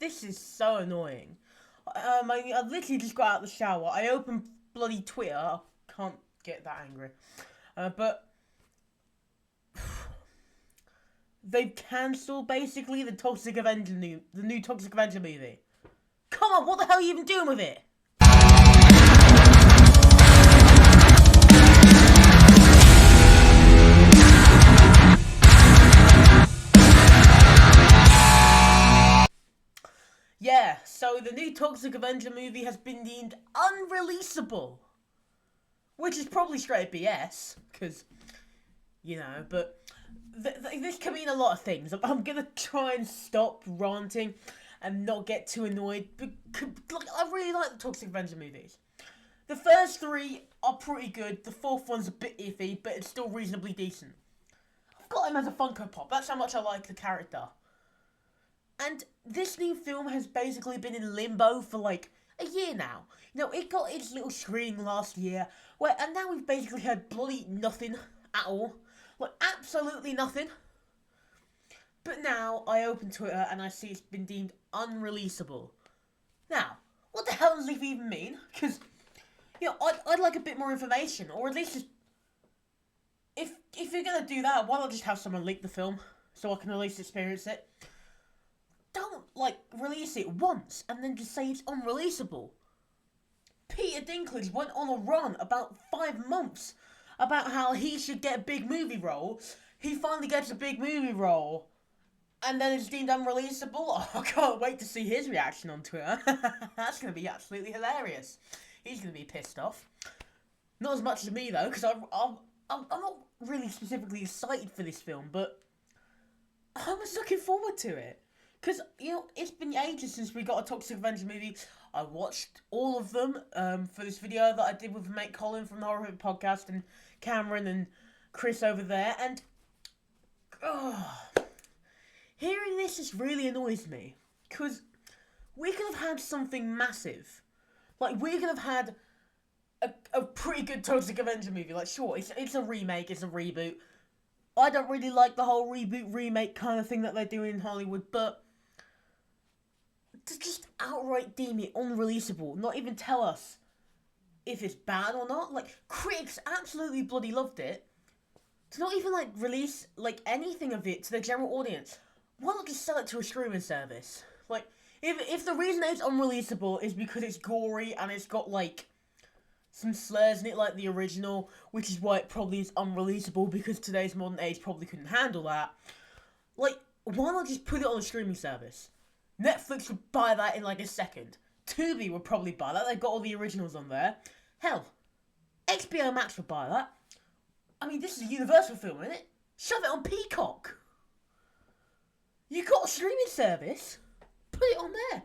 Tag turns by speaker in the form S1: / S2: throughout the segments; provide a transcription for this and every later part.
S1: This is so annoying. I literally just got out of the shower. I opened bloody Twitter. I can't get that angry. But they've cancelled basically the new Toxic Avenger movie. Come on, what the hell are you even doing with it? Yeah, so the new Toxic Avenger movie has been deemed unreleasable. Which is probably straight BS, because, but this can mean a lot of things. I'm going to try and stop ranting and not get too annoyed. Because, I really like the Toxic Avenger movies. The first three are pretty good. The fourth one's a bit iffy, but it's still reasonably decent. I've got him as a Funko Pop. That's how much I like the character. And this new film has basically been in limbo for like a year now. It got its little screening last year, and now we've basically heard bloody nothing at all. Like, absolutely nothing. But now, I open Twitter and I see it's been deemed unreleasable. Now, what the hell does it even mean? Because, I'd like a bit more information, or at least just... If you're gonna do that, why not just have someone leak the film, so I can at least experience it? Don't, release it once, and then just say it's unreleasable. Peter Dinklage went on a run about 5 months about how he should get a big movie role. He finally gets a big movie role, and then it's deemed unreleasable. Oh, I can't wait to see his reaction on Twitter. That's going to be absolutely hilarious. He's going to be pissed off. Not as much as me, though, because I'm not really specifically excited for this film, but I was looking forward to it. Because, it's been ages since we got a Toxic Avenger movie. I watched all of them for this video that I did with mate Colin from the Horror Podcast and Cameron and Chris over there. And, hearing this just really annoys me. Because we could have had something massive. Like, we could have had a pretty good Toxic Avenger movie. Like, sure, it's a remake, it's a reboot. I don't really like the whole reboot, remake kind of thing that they're doing in Hollywood, but to just outright deem it unreleasable, not even tell us if it's bad or not. Like, critics absolutely bloody loved it. To not even, release, anything of it to the general audience. Why not just sell it to a streaming service? Like, if the reason it's unreleasable is because it's gory and it's got, some slurs in it like the original, which is why it probably is unreleasable, because today's modern age probably couldn't handle that. Why not just put it on a streaming service? Netflix would buy that in a second. Tubi would probably buy that. They've got all the originals on there. Hell, HBO Max would buy that. I mean, this is a Universal film, isn't it? Shove it on Peacock. You got a streaming service? Put it on there.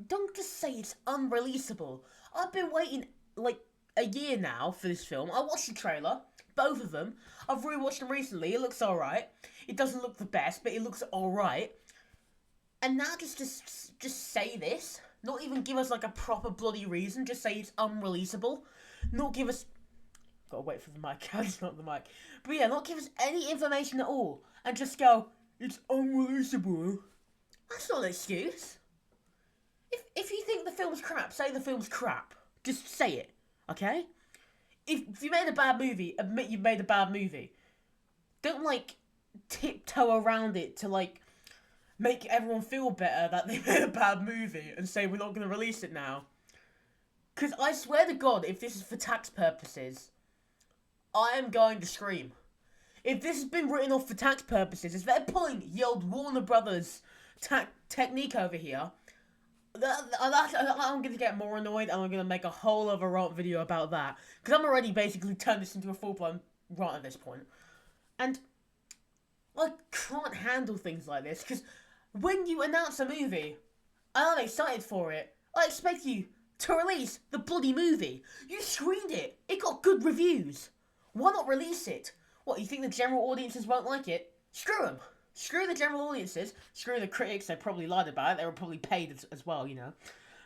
S1: Don't just say it's unreleasable. I've been waiting, a year now for this film. I watched the trailer, both of them. I've rewatched them recently. It looks alright. It doesn't look the best, but it looks alright. And now just say this. Not even give us, a proper bloody reason. Just say it's unreleasable. Not give us... Gotta wait for the mic. It's not the mic. But yeah, not give us any information at all. And just go, it's unreleasable. That's not an excuse. If you think the film's crap, say the film's crap. Just say it, okay? If you made a bad movie, admit you made a bad movie. Don't, tiptoe around it to, make everyone feel better that they made a bad movie and say we're not going to release it now. Because I swear to God, if this is for tax purposes, I am going to scream. If this has been written off for tax purposes, if they're pulling the old Warner Brothers technique over here, I'm going to get more annoyed, and I'm going to make a whole other rant video about that. Because I'm already basically turned this into a full-blown rant at this point. And I can't handle things like this, because when you announce a movie, I'm excited for it. I expect you to release the bloody movie. You screened it. It got good reviews. Why not release it? What, you think the general audiences won't like it? Screw them. Screw the general audiences. Screw the critics. They probably lied about it. They were probably paid as well,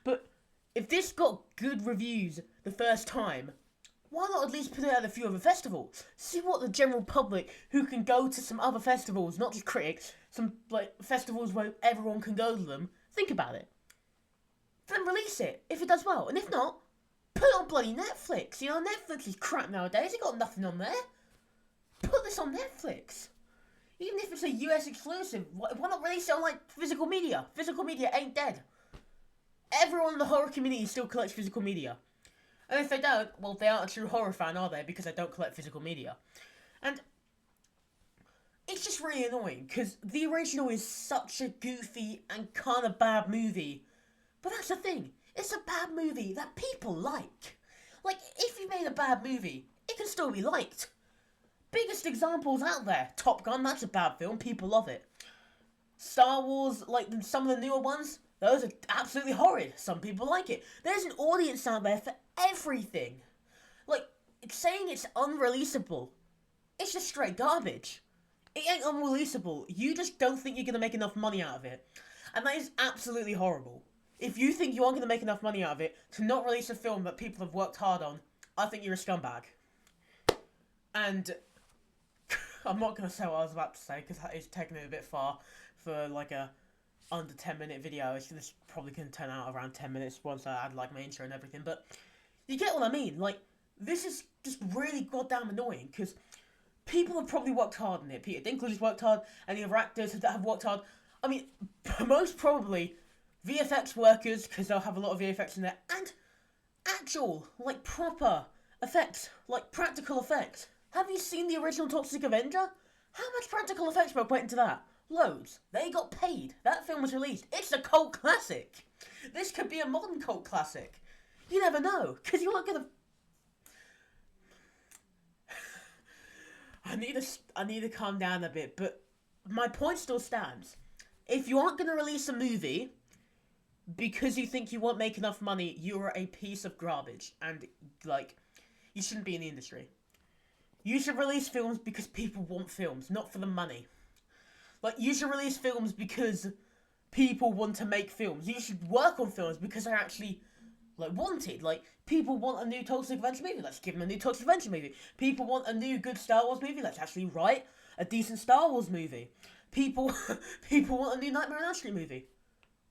S1: But if this got good reviews the first time, why not at least put it at a few other festivals? See what the general public who can go to some other festivals, not just critics, some like festivals where everyone can go to them, think about it. Then release it, if it does well. And if not, put it on bloody Netflix. You know, Netflix is crap nowadays, it got nothing on there. Put this on Netflix. Even if it's a US exclusive, why not release it on like physical media? Physical media ain't dead. Everyone in the horror community still collects physical media. And if they don't, well, they aren't a true horror fan, are they? Because they don't collect physical media. And it's just really annoying, because the original is such a goofy and kind of bad movie. But that's the thing. It's a bad movie that people like. Like, if you made a bad movie, it can still be liked. Biggest examples out there. Top Gun, that's a bad film. People love it. Star Wars, like some of the newer ones, those are absolutely horrid. Some people like it. There's an audience out there for everything. Like, saying it's unreleasable, it's just straight garbage. It ain't unreleasable. You just don't think you're going to make enough money out of it. And that is absolutely horrible. If you think you aren't going to make enough money out of it to not release a film that people have worked hard on, I think you're a scumbag. And I'm not going to say what I was about to say, because that is taking it a bit far for like a under 10-minute video. This probably can turn out around 10 minutes once I add like my intro and everything. But you get what I mean. Like, this is just really goddamn annoying, because people have probably worked hard on it. Peter Dinklage has worked hard, and the other actors that have worked hard. I mean, most probably VFX workers, because they'll have a lot of VFX in there, and actual, like, proper effects, like practical effects. Have you seen the original Toxic Avenger? How much practical effects went into that? Loads. They got paid. That film was released. It's a cult classic. This could be a modern cult classic. You never know, because you're not gonna... I need to calm down a bit, but my point still stands. If you aren't going to release a movie because you think you won't make enough money, you're a piece of garbage, and, like, you shouldn't be in the industry. You should release films because people want films, not for the money. Like, you should release films because people want to make films. You should work on films because they're actually, like, wanted. Like, people want a new Toxic Avenger movie, let's give them a new Toxic Avenger movie. People want a new good Star Wars movie, let's actually write a decent Star Wars movie. People want a new Nightmare on Elm Street movie.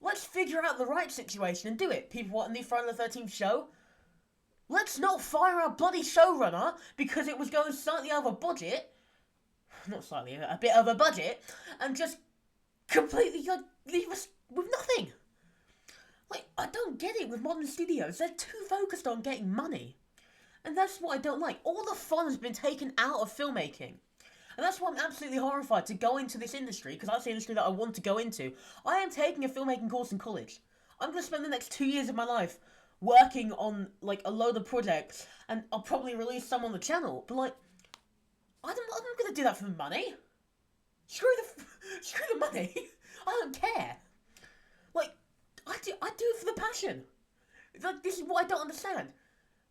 S1: Let's figure out the right situation and do it. People want a new Friday the 13th show. Let's not fire our bloody showrunner because it was going slightly over budget. Not slightly, a bit over budget. And just completely leave us with nothing. Like, I don't get it with modern studios. They're too focused on getting money. And that's what I don't like. All the fun has been taken out of filmmaking. And that's why I'm absolutely horrified to go into this industry, because that's the industry that I want to go into. I am taking a filmmaking course in college. I'm going to spend the next 2 years of my life working on, like, a load of projects, and I'll probably release some on the channel. But, like, I'm not going to do that for money. Screw the money. I don't care. Like, I do it for the passion. Like, this is what I don't understand.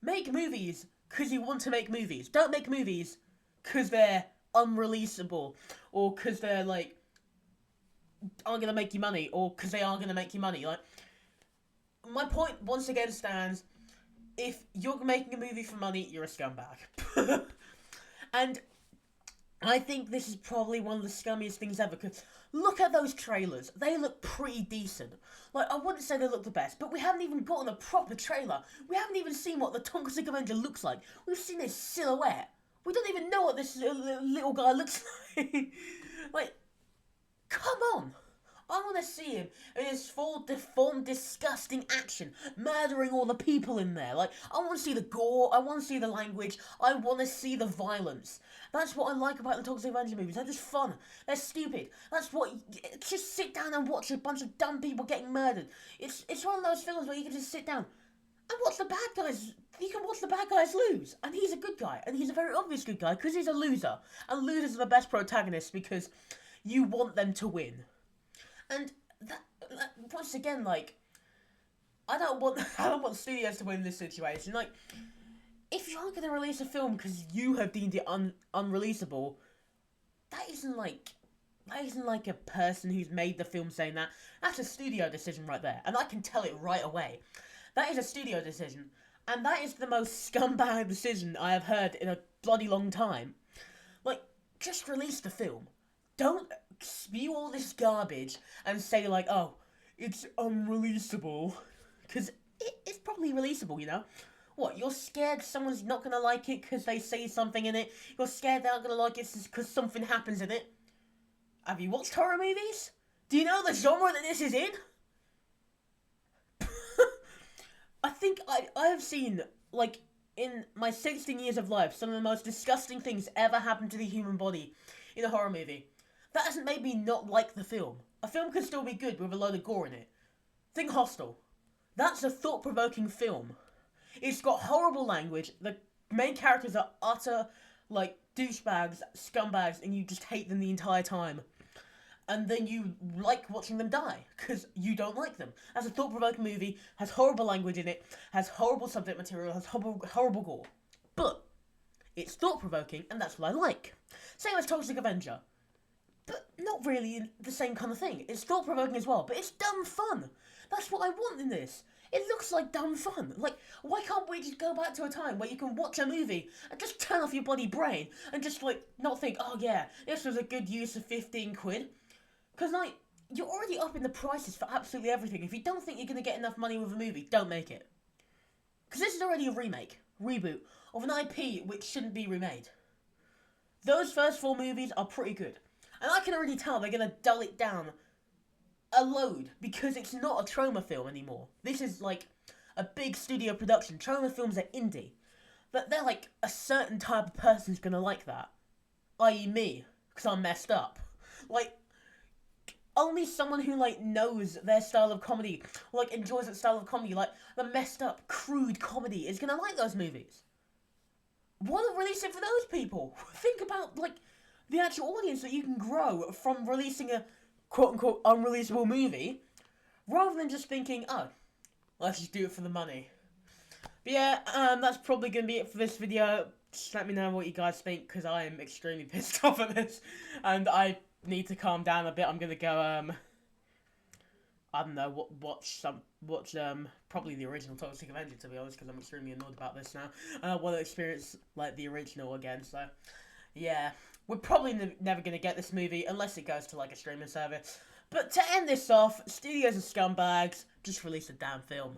S1: Make movies because you want to make movies. Don't make movies because they're unreleasable, or because they're, like, aren't going to make you money, or because they are going to make you money. Like, my point once again stands. If you're making a movie for money, you're a scumbag. And I think this is probably one of the scummiest things ever, because look at those trailers. They look pretty decent. Like, I wouldn't say they look the best, but we haven't even gotten a proper trailer. We haven't even seen what the Toxic Avenger looks like. We've seen his silhouette. We don't even know what this little guy looks like. Like, come on. I want to see him in his full, deformed, disgusting action, murdering all the people in there. Like, I want to see the gore, I want to see the language, I want to see the violence. That's what I like about the Toxic Avenger movies. They're just fun. They're stupid. That's what... Just sit down and watch a bunch of dumb people getting murdered. It's one of those films where you can just sit down and watch the bad guys. You can watch the bad guys lose. And he's a good guy. And he's a very obvious good guy because he's a loser. And losers are the best protagonists because you want them to win. And that once again, like, I don't want studios to win in this situation. Like, if you aren't going to release a film because you have deemed it unreleasable, that isn't like a person who's made the film saying that. That's a studio decision right there, and I can tell it right away. That is a studio decision, And that is the most scumbag decision I have heard in a bloody long time. Like, just release the film. Don't spew all this garbage and say, like, oh, it's unreleasable. Because it's probably releasable, you know? What, you're scared someone's not gonna like it because they say something in it? You're scared they're not gonna like it because something happens in it? Have you watched horror movies? Do you know the genre that this is in? I think I have seen, like, in my 16 years of life, some of the most disgusting things ever happened to the human body in a horror movie. That hasn't made me not like the film. A film can still be good with a load of gore in it. Think Hostel. That's a thought-provoking film. It's got horrible language, the main characters are utter, like, douchebags, scumbags, and you just hate them the entire time. And then you like watching them die, because you don't like them. That's a thought-provoking movie, has horrible language in it, has horrible subject material, has horrible gore. But it's thought-provoking, and that's what I like. Same as Toxic Avenger. But not really the same kind of thing. It's thought-provoking as well, but it's dumb fun. That's what I want in this. It looks like dumb fun. Like, why can't we just go back to a time where you can watch a movie and just turn off your bloody brain and just, like, not think, oh yeah, this was a good use of 15 quid? Because, like, you're already up in the prices for absolutely everything. If you don't think you're going to get enough money with a movie, don't make it. Because this is already a reboot, of an IP which shouldn't be remade. Those first 4 movies are pretty good. And I can already tell they're going to dull it down a load, because it's not a trauma film anymore. This is, like, a big studio production. Trauma films are indie. But they're, like, a certain type of person's going to like that. I.e. me, because I'm messed up. Like, only someone who, like, knows their style of comedy, like, enjoys that style of comedy, like, the messed up, crude comedy, is gonna like those movies. Why not release it for those people? Think about, like, the actual audience that you can grow from releasing a quote-unquote unreleasable movie, rather than just thinking, oh, let's just do it for the money. But yeah, that's probably gonna be it for this video. Just let me know what you guys think, because I am extremely pissed off at this, and I need to calm down a bit. I'm gonna go, I don't know, watch probably the original Toxic Avenger, to be honest, because I'm extremely annoyed about this now. And I want to experience, like, the original again, so, yeah. We're probably never gonna get this movie, unless it goes to, like, a streaming service. But to end this off, studios are scumbags, just release a damn film.